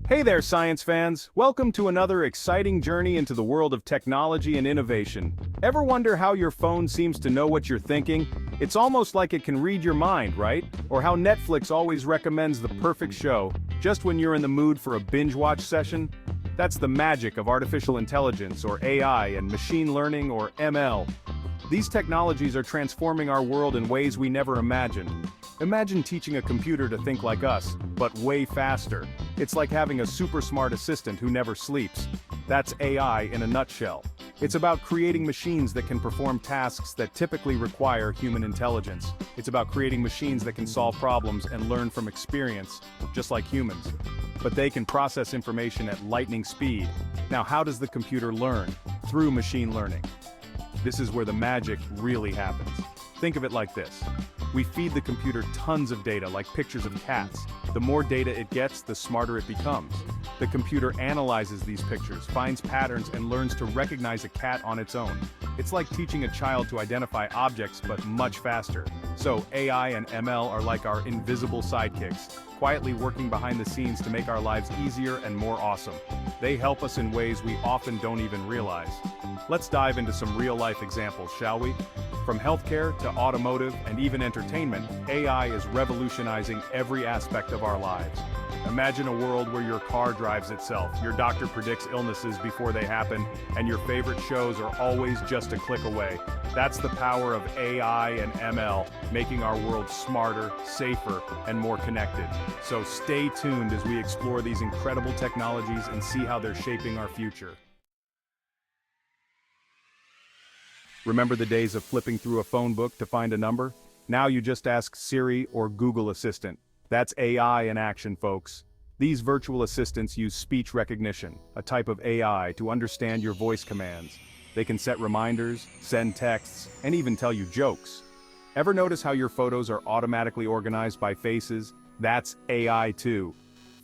Hey there, science fans! Welcome to another exciting journey into the world of technology and innovation. Ever wonder how your phone seems to know what you're thinking? It's almost like it can read your mind, right? Or how Netflix always recommends the perfect show, just when you're in the mood for a binge-watch session? That's the magic of artificial intelligence, or AI, and machine learning, or ML. These technologies are transforming our world in ways we never imagined. Imagine teaching a computer to think like us, but way faster. It's like having a super smart assistant who never sleeps. That's AI in a nutshell. It's about creating machines that can perform tasks that typically require human intelligence. It's about creating machines that can solve problems and learn from experience, just like humans. But they can process information at lightning speed. Now, how does the computer learn? Through machine learning. This is where the magic really happens. Think of it like this. We feed the computer tons of data, like pictures of cats. The more data it gets, the smarter it becomes. The computer analyzes these pictures, finds patterns, and learns to recognize a cat on its own. It's like teaching a child to identify objects, but much faster. So AI and ML are like our invisible sidekicks, quietly working behind the scenes to make our lives easier and more awesome. They help us in ways we often don't even realize. Let's dive into some real-life examples, shall we? From healthcare to automotive and even entertainment, AI is revolutionizing every aspect of our lives. Imagine a world where your car drives itself, your doctor predicts illnesses before they happen, and your favorite shows are always just a click away. That's the power of AI and ML, making our world smarter, safer, and more connected. So stay tuned as we explore these incredible technologies and see how they're shaping our future. Remember the days of flipping through a phone book to find a number? Now you just ask Siri or Google Assistant. That's AI in action, folks. These virtual assistants use speech recognition, a type of AI, to understand your voice commands. They can set reminders, send texts, and even tell you jokes. Ever notice how your photos are automatically organized by faces? That's AI too.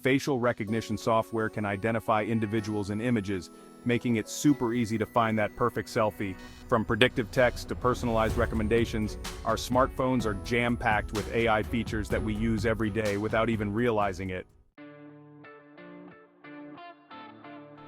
Facial recognition software can identify individuals in images, making it super easy to find that perfect selfie. From predictive text to personalized recommendations, our smartphones are jam-packed with AI features that we use every day without even realizing it.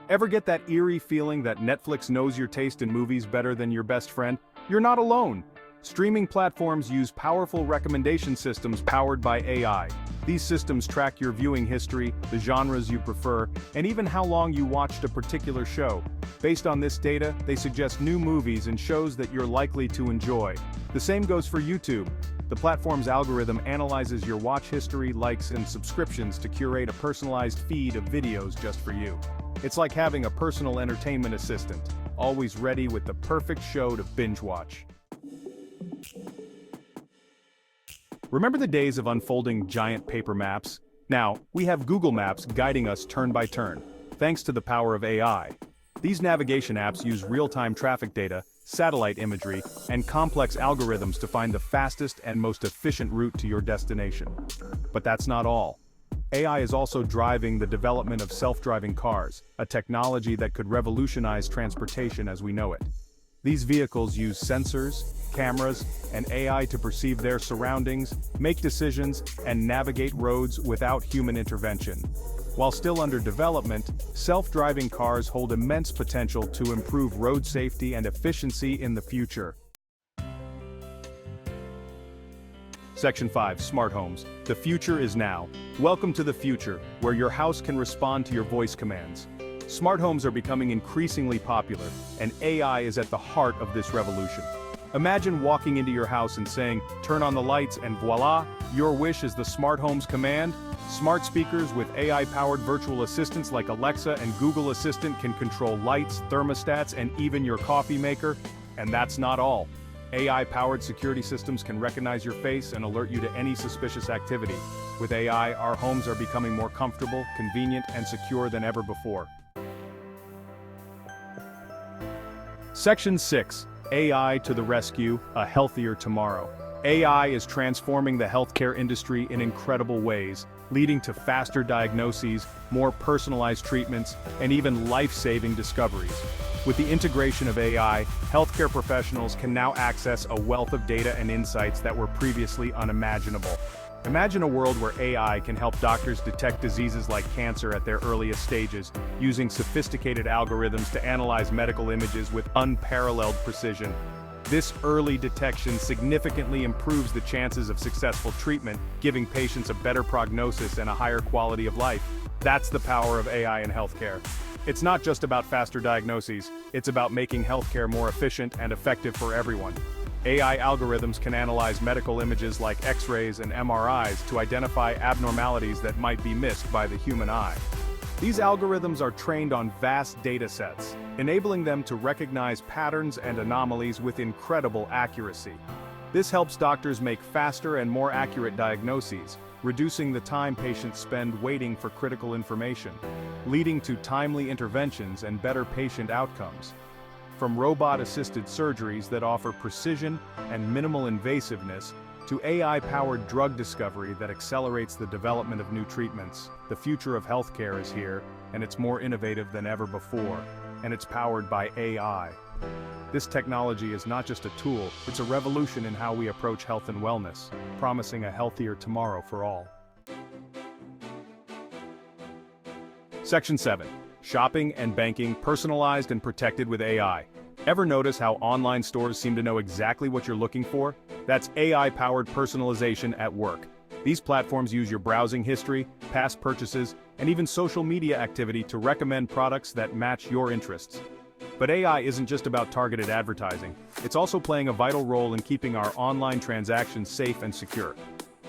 Ever get that eerie feeling that Netflix knows your taste in movies better than your best friend? You're not alone. Streaming platforms use powerful recommendation systems powered by AI. These systems track your viewing history, the genres you prefer, and even how long you watched a particular show. Based on this data, they suggest new movies and shows that you're likely to enjoy. The same goes for YouTube. The platform's algorithm analyzes your watch history, likes, and subscriptions to curate a personalized feed of videos just for you. It's like having a personal entertainment assistant, always ready with the perfect show to binge watch. Remember the days of unfolding giant paper maps? Now, we have Google Maps guiding us turn by turn, thanks to the power of AI. These navigation apps use real-time traffic data, satellite imagery, and complex algorithms to find the fastest and most efficient route to your destination. But that's not all. AI is also driving the development of self-driving cars, a technology that could revolutionize transportation as we know it. These vehicles use sensors, cameras, and AI to perceive their surroundings, make decisions, and navigate roads without human intervention. While still under development, self-driving cars hold immense potential to improve road safety and efficiency in the future. Section 5. Smart Homes. The future is now. Welcome to the future, where your house can respond to your voice commands. Smart homes are becoming increasingly popular, and AI is at the heart of this revolution. Imagine walking into your house and saying, "Turn on the lights," and voila, your wish is the smart home's command. Smart speakers with AI-powered virtual assistants like Alexa and Google Assistant can control lights, thermostats, and even your coffee maker. And that's not all. AI-powered security systems can recognize your face and alert you to any suspicious activity. With AI, our homes are becoming more comfortable, convenient, and secure than ever before. Section 6. AI to the rescue, a healthier tomorrow. AI is transforming the healthcare industry in incredible ways, leading to faster diagnoses, more personalized treatments, and even life-saving discoveries. With the integration of AI, healthcare professionals can now access a wealth of data and insights that were previously unimaginable. Imagine a world where AI can help doctors detect diseases like cancer at their earliest stages, using sophisticated algorithms to analyze medical images with unparalleled precision. This early detection significantly improves the chances of successful treatment, giving patients a better prognosis and a higher quality of life. That's the power of AI in healthcare. It's not just about faster diagnoses, it's about making healthcare more efficient and effective for everyone. AI algorithms can analyze medical images like X-rays and MRIs to identify abnormalities that might be missed by the human eye. These algorithms are trained on vast data sets, enabling them to recognize patterns and anomalies with incredible accuracy. This helps doctors make faster and more accurate diagnoses, reducing the time patients spend waiting for critical information, leading to timely interventions and better patient outcomes. From robot-assisted surgeries that offer precision and minimal invasiveness, to AI-powered drug discovery that accelerates the development of new treatments, the future of healthcare is here, and it's more innovative than ever before, and it's powered by AI. This technology is not just a tool, it's a revolution in how we approach health and wellness, promising a healthier tomorrow for all. Section 7. Shopping and banking personalized and protected with AI. Ever notice how online stores seem to know exactly what you're looking for? That's AI-powered personalization at work. These platforms use your browsing history, past purchases, and even social media activity to recommend products that match your interests. But AI isn't just about targeted advertising. It's also playing a vital role in keeping our online transactions safe and secure.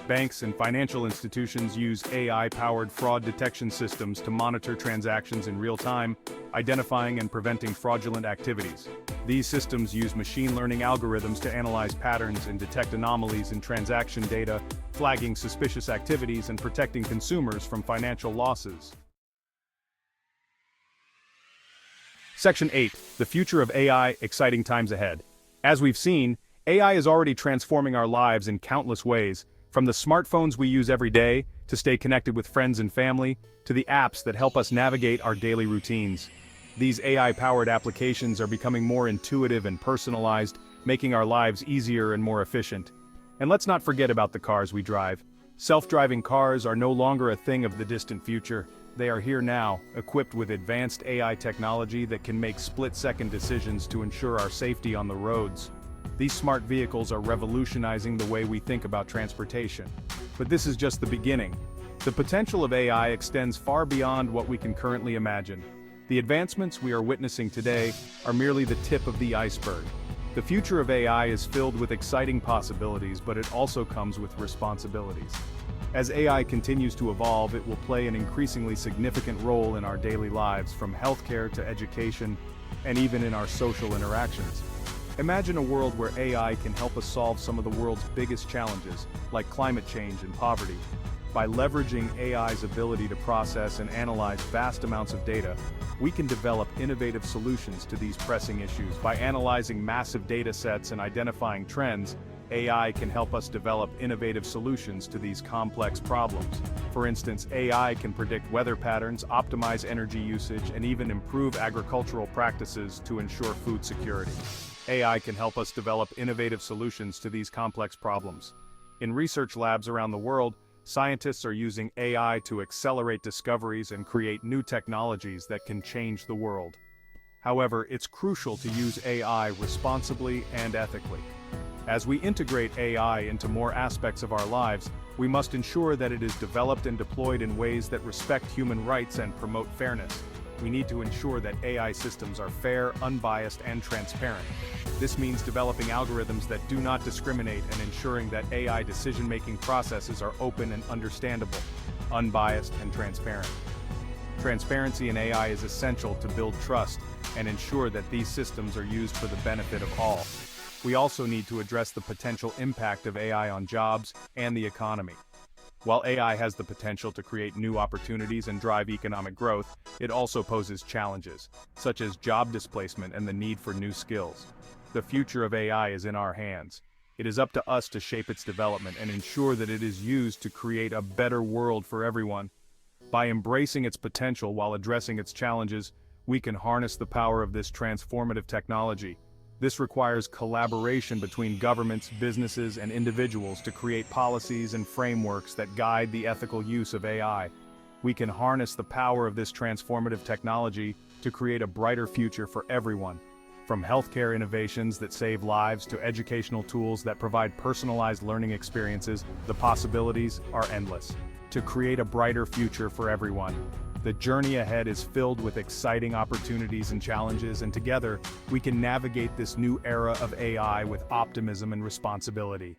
Banks and financial institutions use AI-powered fraud detection systems to monitor transactions in real time, identifying and preventing fraudulent activities. These systems use machine learning algorithms to analyze patterns and detect anomalies in transaction data, flagging suspicious activities and protecting consumers from financial losses. Section 8. The future of AI, exciting times ahead. As we've seen, AI is already transforming our lives in countless ways, from the smartphones we use every day, to stay connected with friends and family, to the apps that help us navigate our daily routines. These AI-powered applications are becoming more intuitive and personalized, making our lives easier and more efficient. And let's not forget about the cars we drive. Self-driving cars are no longer a thing of the distant future. They are here now, equipped with advanced AI technology that can make split-second decisions to ensure our safety on the roads. These smart vehicles are revolutionizing the way we think about transportation. But this is just the beginning. The potential of AI extends far beyond what we can currently imagine. The advancements we are witnessing today are merely the tip of the iceberg. The future of AI is filled with exciting possibilities, but it also comes with responsibilities. As AI continues to evolve, it will play an increasingly significant role in our daily lives, from healthcare to education, and even in our social interactions. Imagine a world where AI can help us solve some of the world's biggest challenges, like climate change and poverty. By leveraging AI's ability to process and analyze vast amounts of data, we can develop innovative solutions to these pressing issues. By analyzing massive data sets and identifying trends, AI can help us develop innovative solutions to these complex problems. For instance, AI can predict weather patterns, optimize energy usage, and even improve agricultural practices to ensure food security. AI can help us develop innovative solutions to these complex problems. In research labs around the world, scientists are using AI to accelerate discoveries and create new technologies that can change the world. However, it's crucial to use AI responsibly and ethically. As we integrate AI into more aspects of our lives, we must ensure that it is developed and deployed in ways that respect human rights and promote fairness. We need to ensure that AI systems are fair, unbiased, and transparent. This means developing algorithms that do not discriminate and ensuring that AI decision-making processes are open and understandable, unbiased, and transparent. Transparency in AI is essential to build trust and ensure that these systems are used for the benefit of all. We also need to address the potential impact of AI on jobs and the economy. While AI has the potential to create new opportunities and drive economic growth, it also poses challenges, such as job displacement and the need for new skills. The future of AI is in our hands. It is up to us to shape its development and ensure that it is used to create a better world for everyone. By embracing its potential while addressing its challenges, we can harness the power of this transformative technology. This requires collaboration between governments, businesses, and individuals to create policies and frameworks that guide the ethical use of AI. We can harness the power of this transformative technology to create a brighter future for everyone. From healthcare innovations that save lives to educational tools that provide personalized learning experiences, the possibilities are endless. To create a brighter future for everyone, the journey ahead is filled with exciting opportunities and challenges, and together, we can navigate this new era of AI with optimism and responsibility.